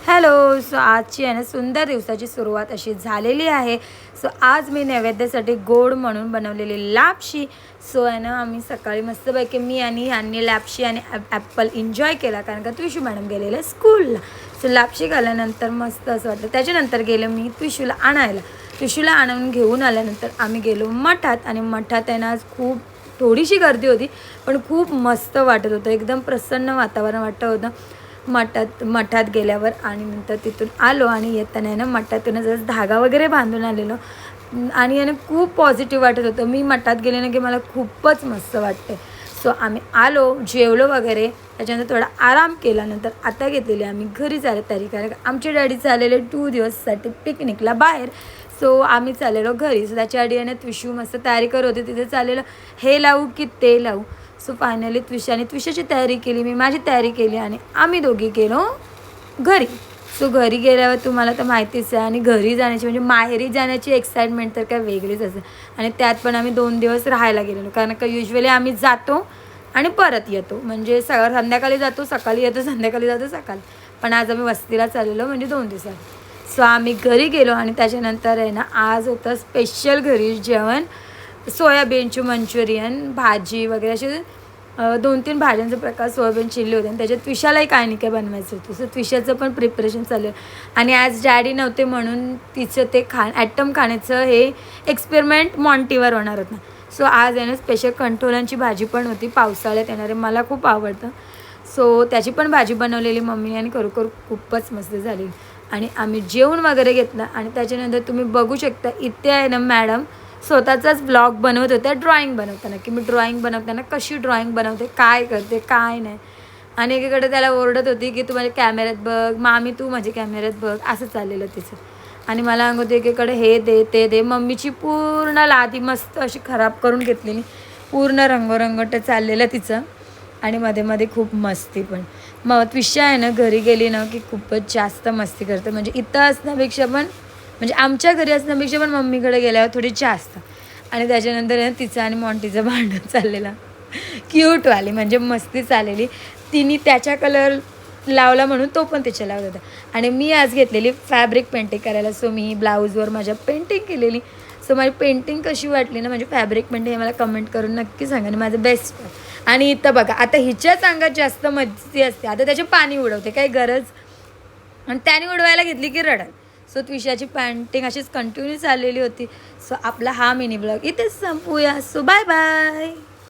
Hello. So आजची आहे ना सुंदर दिवसाची सुरुवात अशी झालेली आहे. सो आज मी नैवेद्यासाठी गोड म्हणून बनवलेली लापशी. सो आहे ना आम्ही सकाळी मस्तपैकी मी आणि ह्यांनी लापशी आणि ॲपल एन्जॉय केला, कारण का त्विशू मॅडम गेलेले स्कूलला. सो लापशी खाल्ल्यानंतर मस्त असं वाटलं. त्याच्यानंतर गेलं मी त्विशूला आणायला. त्विशूला आणून घेऊन आल्यानंतर आम्ही गेलो मठात, आणि मठात आहे ना आज खूप थोडीशी गर्दी होती, पण खूप मस्त वाटत होतं. एकदम प्रसन्न वातावरण वाटत होतं मठात गेल्यावर. आणि नंतर तिथून आलो आणि येताना ना मठातून जसं धागा वगैरे बांधून आलेलो, आणि याने खूप पॉझिटिव्ह वाटत होतं. मी मठात गेले ना की मला खूपच मस्त वाटते. सो आम्ही आलो, जेवलो वगैरे, त्याच्यानंतर थोडा आराम केला. नंतर आता घेतलेली आम्ही घरी जायला तयारी, कारण आमचे डॅडी चाललेले 2 दिवससाठी पिकनिकला बाहेर. सो आम्ही चाललेलो घरी. सो त्याच्या आधी आणि त्विशू मस्त तयारी करत होते. तिथे चाललेलं हे लावू की ते लावू. सो फायनली त्विशाने त्विशाची तयारी केली, मी माझी तयारी केली, आणि आम्ही दोघी गेलो घरी. सो घरी गेल्यावर तुम्हाला तर माहितीच आहे, आणि घरी जाण्याची म्हणजे माहेरी जाण्याची एक्साइटमेंट तर काय वेगळीच असते. आणि त्यात पण आम्ही 2 दिवस राहायला गेलेलो, कारण का युजली आम्ही जातो आणि परत येतो, म्हणजे संध्याकाळी जातो सकाळी येतो, संध्याकाळी जातो सकाळी. पण आज आम्ही वस्तीला चाललेलो, म्हणजे 2 दिवसात. सो आम्ही घरी गेलो, आणि त्याच्यानंतर आहे ना आज होतं स्पेशल घरी जेवण. सोयाबीनची मंचुरियन, भाजी वगैरे असे 2-3 भाज्यांचे प्रकार, सोयाबीन चिल्ली होते, आणि त्याच्यात त्विशालाही काय नाही काय बनवायचं होतं. सो त्विशाचं पण प्रिपरेशन चालू आहे. आणि आज डॅडी नव्हते म्हणून तिचं ते ॲटम खाण्याचं हे एक्सपेरिमेंट मॉन्टीवर होणार होतं. सो आज आहे ना स्पेशल कंटोलांची भाजी पण होती, पावसाळ्यात येणारे, मला खूप आवडतं. सो त्याची पण भाजी बनवलेली मम्मीने, आणि खरोखर खूपच मस्त झाली. आणि आम्ही जेवण वगैरे घेतलं, आणि त्याच्यानंतर तुम्ही बघू शकता इथे आहे ना मॅडम स्वतःचाच ब्लॉग बनवत होत्या ड्रॉइंग बनवताना, की मी ड्रॉइंग बनवताना कशी ड्रॉइंग बनवते, काय करते काय नाही. आणि एकीकडे त्याला ओरडत होती की तू माझ्या कॅमेऱ्यात बघ, मामी तू माझ्या कॅमेऱ्यात बघ, असं चाललेलं तिचं. आणि मला सांगत होती एकीकडे हे दे ते दे. मम्मीची पूर्ण लादी मस्त अशी खराब करून घेतलेली, पूर्ण रंगरंगट चाललेलं तिचं. आणि मध्ये मध्ये खूप मस्ती पण. मग त्विषा आहे ना घरी गेली ना की खूपच जास्त मस्ती करते, म्हणजे इथं असण्यापेक्षा पण, म्हणजे आमच्या घरी असण्यापेक्षा पण मम्मीकडे गेल्यावर थोडी जास्त. आणि त्याच्यानंतर तिचं आणि मॉन्टीचं भांडण चाललेलं, क्यूटवाली म्हणजे मस्ती चाललेली. तिने त्याच्या कलर लावला म्हणून तो पण तिच्या लावत होता. आणि मी आज घेतलेली फॅब्रिक पेंटिंग करायला. सो मी ब्लाऊजवर माझ्या पेंटिंग केलेली. सो माझी पेंटिंग कशी वाटली ना, म्हणजे फॅब्रिक पेंटिंग हे मला कमेंट करून नक्की सांगा, आणि माझं बेस्ट. आणि इथं बघा, आता हिच्याच अंगात जास्त मस्ती असते, आता त्याचे पाणी उडवते, काही गरज, आणि त्याने उडवायला घेतली की रडत. सो त्विशाची पेंटिंग अशीच कंटिन्यू चाललेली होती. सो आपला हा मिनी ब्लॉग इथेच संपूया. So bye bye.